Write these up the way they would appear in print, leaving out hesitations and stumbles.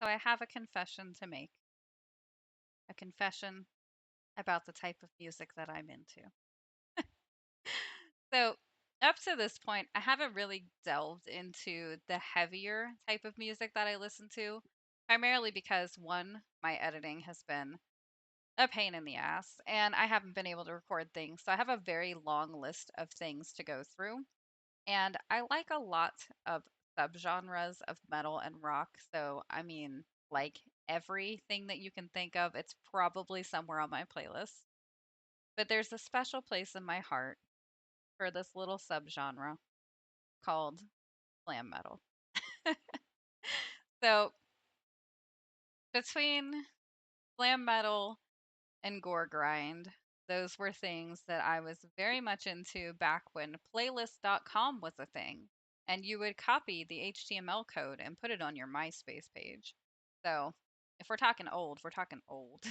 So I have a confession to make, a confession about the type of music that I'm into. So up to this point, I haven't really delved into the heavier type of music that I listen to, primarily because one, my editing has been a pain in the ass, and I haven't been able to record things. So I have a very long list of things to go through. And I like a lot of subgenres of metal and rock. So, I mean, like everything that you can think of, it's probably somewhere on my playlist. But there's a special place in my heart for this little subgenre called glam metal. So, between glam metal and gore grind, those were things that I was very much into back when playlist.com was a thing. And you would copy the HTML code and put it on your MySpace page. So, if we're talking old, we're talking old.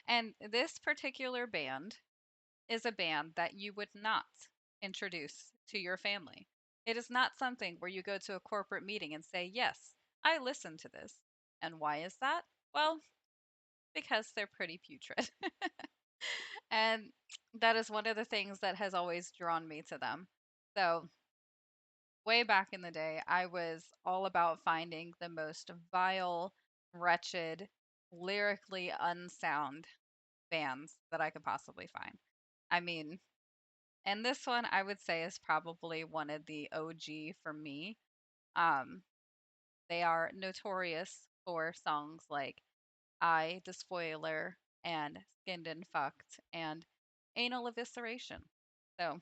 And this particular band is a band that you would not introduce to your family. It is not something where you go to a corporate meeting and say, "Yes, I listen to this." And why is that? Well, because they're pretty putrid. And that is one of the things that has always drawn me to them. So, way back in the day, I was all about finding the most vile, wretched, lyrically unsound bands that I could possibly find. I mean, and this one I would say is probably one of the OG for me. Um, they are notorious for songs like I, the Spoiler, and Skinned and Fucked, and Anal Evisceration. So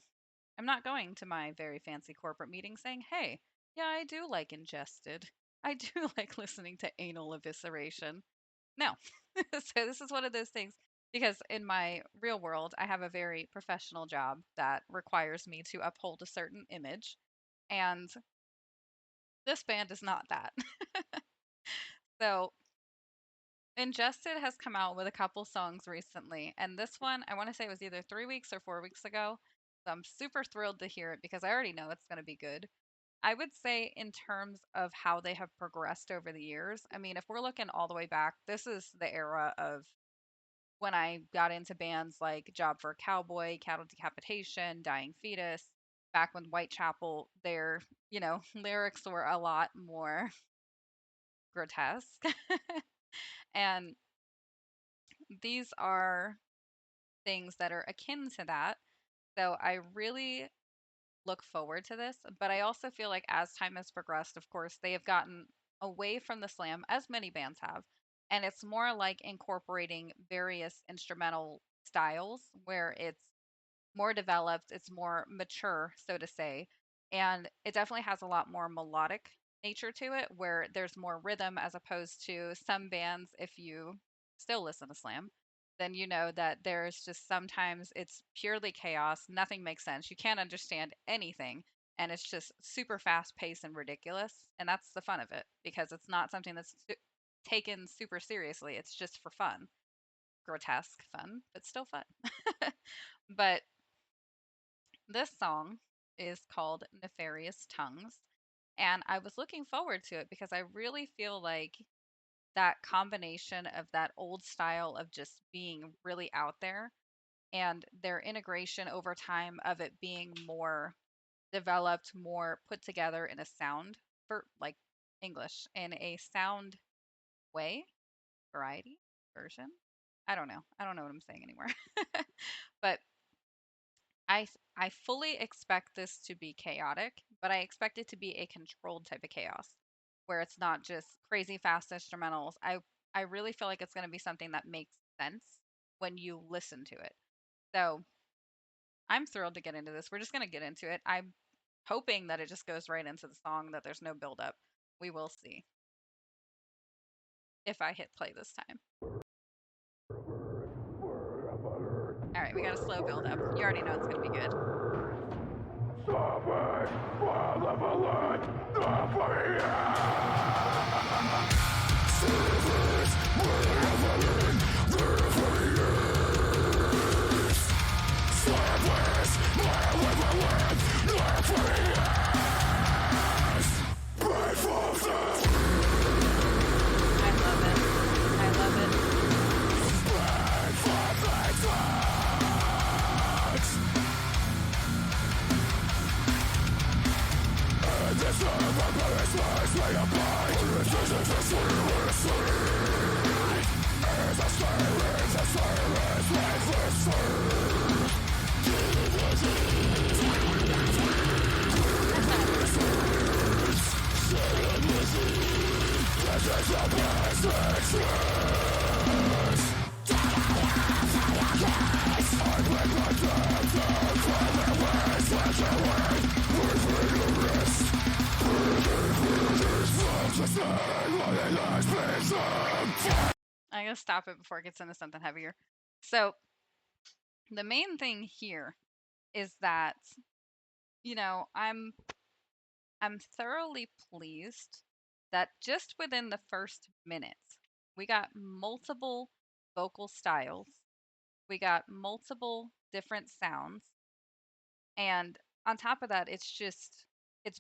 I'm not going to my very fancy corporate meeting saying, hey, yeah, I do like Ingested. I do like listening to Anal Evisceration. No. So this is one of those things because in my real world, I have a very professional job that requires me to uphold a certain image. And this band is not that. So Ingested has come out with a couple songs recently, and this one I want to say it was either 3 weeks or 4 weeks ago. So I'm super thrilled to hear it because I already know it's going to be good. I would say in terms of how they have progressed over the years, I mean, if we're looking all the way back, this is the era of when I got into bands like Job for a Cowboy, Cattle Decapitation, Dying Fetus, back when Whitechapel, their, lyrics were a lot more grotesque. And these are things that are akin to that. So I really look forward to this, but I also feel like as time has progressed, of course, they have gotten away from the slam, as many bands have, and it's more like incorporating various instrumental styles where it's more developed, it's more mature, so to say, and it definitely has a lot more melodic nature to it, where there's more rhythm as opposed to some bands, if you still listen to slam, then you know that there's just sometimes it's purely chaos, nothing makes sense, you can't understand anything, and it's just super fast paced and ridiculous, and that's the fun of it because it's not something that's taken super seriously, it's just for fun, grotesque fun, but still fun. But this song is called Nefarious Tongues, and I was looking forward to it because I really feel like that combination of that old style of just being really out there and their integration over time of it being more developed, more put together in a sound for like English in a sound way, variety, version. I don't know. I don't know what I'm saying anymore. But I fully expect this to be chaotic, but I expect it to be a controlled type of chaos where it's not just crazy fast instrumentals. I really feel like it's going to be something that makes sense when you listen to it. So, I'm thrilled to get into this. We're just going to get into it. I'm hoping that it just goes right into the song, that there's no build up. We will see if I hit play this time. All right, we got a slow build up. You already know it's going to be good. I'm gonna stop it before it gets into something heavier. So the main thing here is that, you know, I'm thoroughly pleased that just within the first minute, we got multiple vocal styles, we got multiple different sounds, and on top of that, it's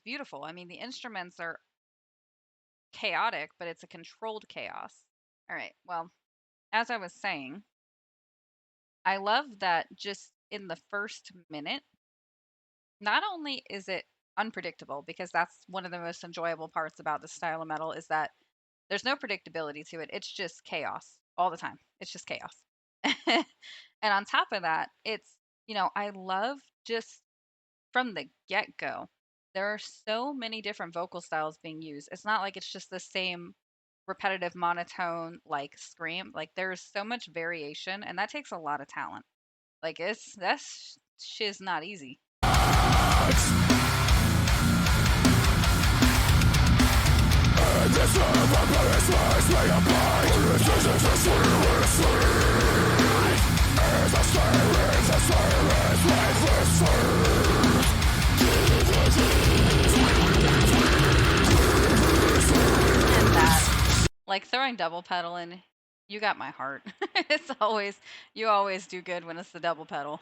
beautiful. I mean, the instruments are chaotic, but it's a controlled chaos. All right. Well, as I was saying, I love that just in the first minute, not only is it unpredictable, because that's one of the most enjoyable parts about this style of metal is that there's no predictability to it. It's just chaos all the time. It's just chaos. And on top of that, I love just from the get go, there are so many different vocal styles being used. It's not like it's just the same repetitive monotone like scream. Like there's so much variation, and that takes a lot of talent. Like that's shit's not easy. And that, like throwing double pedal in, you got my heart. You always do good when it's the double pedal.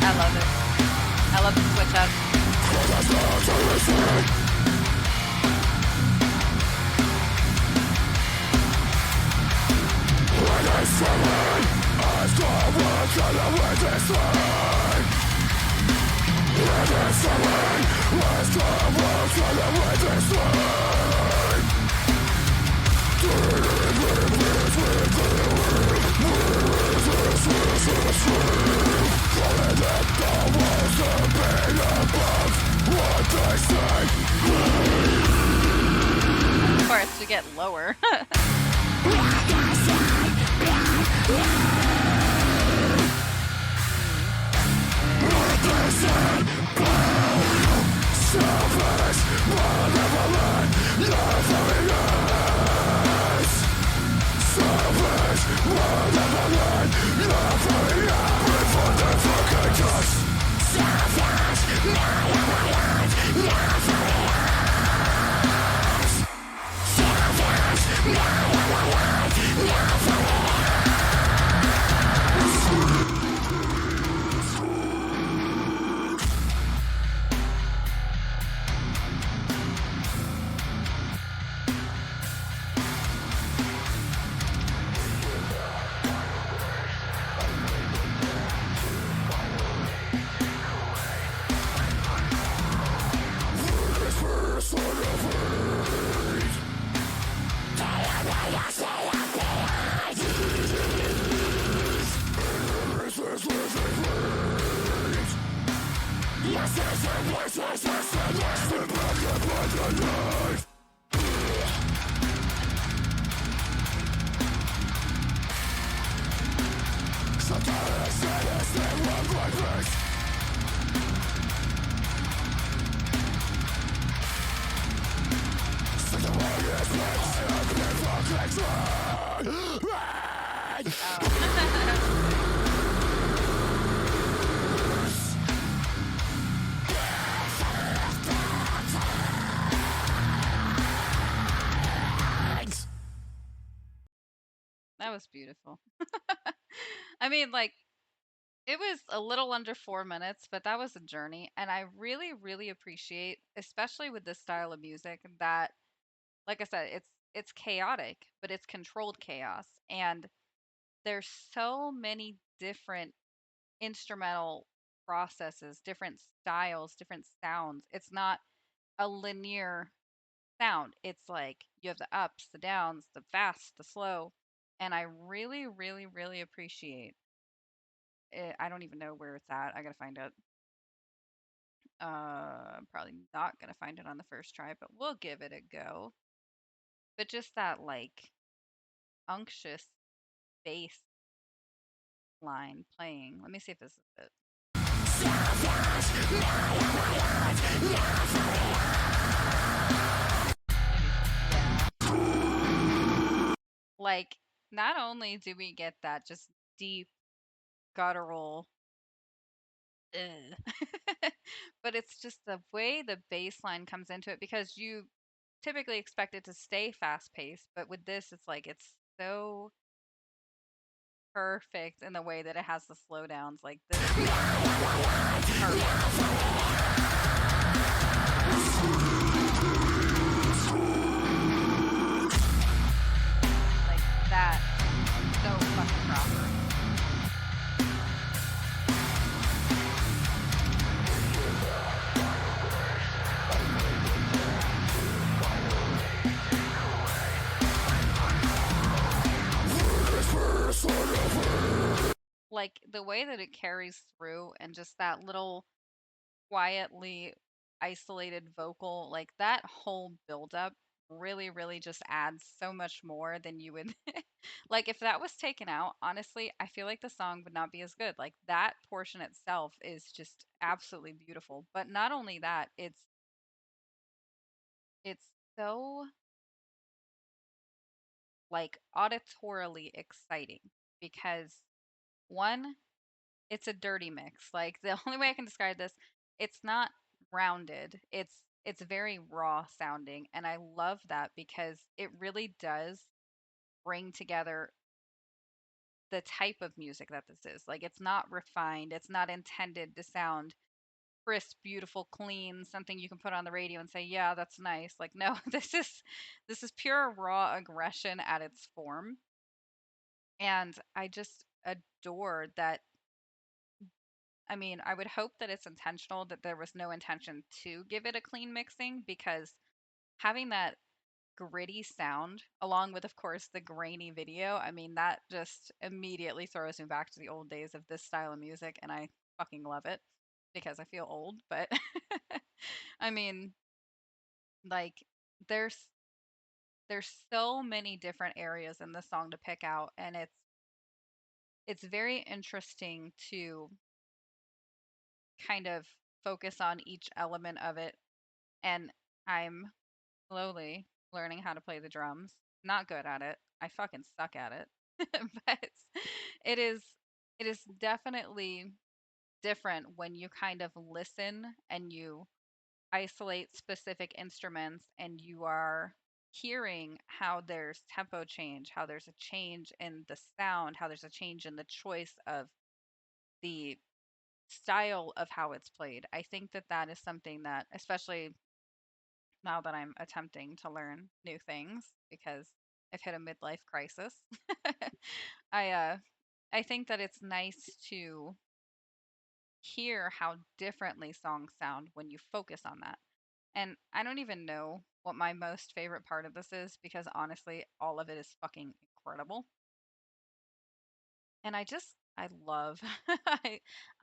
I love it. I love the switch up. Of course, we get lower. That was beautiful. I mean, like, It was a little under 4 minutes, but that was a journey. And I really, really appreciate, especially with this style of music, that, like I said, it's chaotic, but it's controlled chaos. And there's so many different instrumental processes, different styles, different sounds. It's not a linear sound. It's like you have the ups, the downs, the fast, the slow. And I really, really, really appreciate it. I don't even know where it's at. I gotta find it. I'm probably not gonna find it on the first try, but we'll give it a go. But just that like unctuous bass line playing. Let me see if this is it. Like, not only do we get that just deep guttural, ugh, but it's just the way the bass line comes into it because you typically expect it to stay fast paced, but with this, it's like it's so perfect in the way that it has the slowdowns. Like this is perfect. Like that, so fucking proper. Like the way that it carries through and just that little quietly isolated vocal, like that whole buildup really, really just adds so much more than you would like if that was taken out, honestly, I feel like the song would not be as good. Like that portion itself is just absolutely beautiful. But not only that, it's so like auditorily exciting because one, it's a dirty mix. Like the only way I can describe this, it's not rounded. It's very raw sounding and I love that because it really does bring together the type of music that this is. Like it's not refined. It's not intended to sound crisp, beautiful, clean, something you can put on the radio and say, "Yeah, that's nice." Like no, this is pure raw aggression at its form. And I just adore that. I mean, I would hope that it's intentional, that there was no intention to give it a clean mixing because having that gritty sound, along with, of course, the grainy video, I mean, that just immediately throws me back to the old days of this style of music, and I fucking love it because I feel old. But I mean, like, there's there's so many different areas in the song to pick out, and it's very interesting to kind of focus on each element of it. And I'm slowly learning how to play the drums. Not good at it. I fucking suck at it. But it is it is definitely different when you kind of listen and you isolate specific instruments and you are hearing how there's tempo change, how there's a change in the sound, how there's a change in the choice of the style of how it's played. I think that that is something that, especially now that I'm attempting to learn new things because I've hit a midlife crisis. I uh I think that it's nice to hear how differently songs sound when you focus on that. And I don't even know what my most favorite part of this is because honestly, all of it is fucking incredible. And I love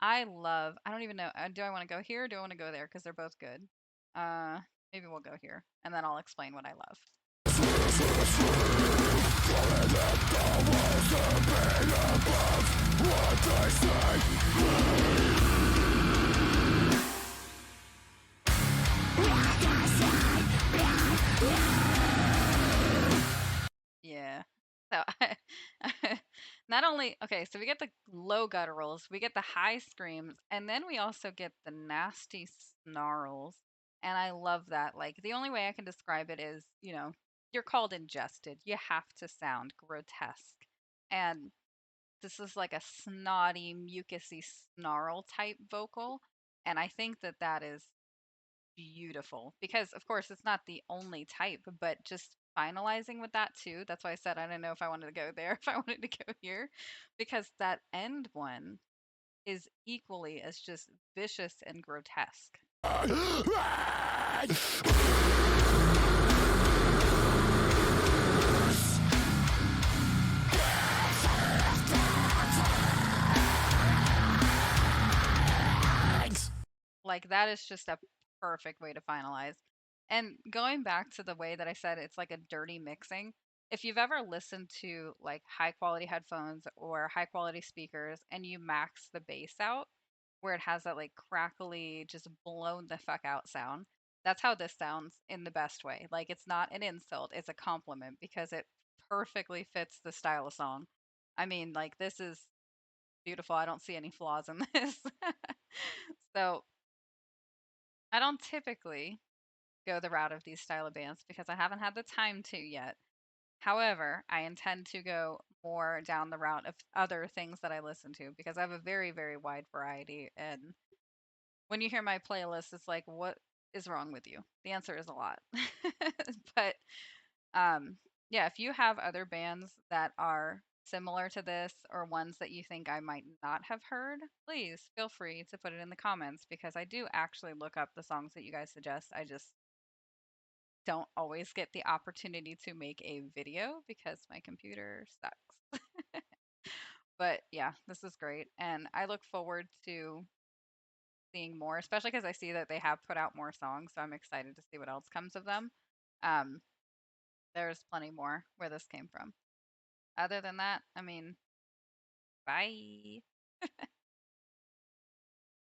I love I don't even know do I want to go here or do I want to go there because they're both good. Uh maybe we'll go here and then I'll explain what I love. Yeah. So not only okay, so we get the low gutturals, we get the high screams, and then we also get the nasty snarls. And I love that. Like the only way I can describe it is, you're called ingested. You have to sound grotesque. And this is like a snotty, mucusy snarl type vocal. And I think that that is beautiful because, of course, it's not the only type, but just finalizing with that too. That's why I said I didn't know if I wanted to go there, if I wanted to go here, because that end one is equally as just vicious and grotesque. Like that is just a perfect way to finalize. And going back to the way that I said it's like a dirty mixing, if you've ever listened to like high quality headphones or high quality speakers and you max the bass out where it has that like crackly, just blown the fuck out sound, that's how this sounds in the best way. Like it's not an insult, it's a compliment because it perfectly fits the style of song. I mean, like this is beautiful. I don't see any flaws in this. So I don't typically go the route of these style of bands because I haven't had the time to yet. However, I intend to go more down the route of other things that I listen to because I have a very, very wide variety. And when you hear my playlist, it's like, what is wrong with you? The answer is a lot. But um, yeah, if you have other bands that are similar to this or ones that you think I might not have heard, please feel free to put it in the comments because I do actually look up the songs that you guys suggest. I just don't always get the opportunity to make a video because my computer sucks. But yeah, this is great. And I look forward to seeing more, especially because I see that they have put out more songs. So I'm excited to see what else comes of them. Um, there's plenty more where this came from. Other than that, I mean, bye.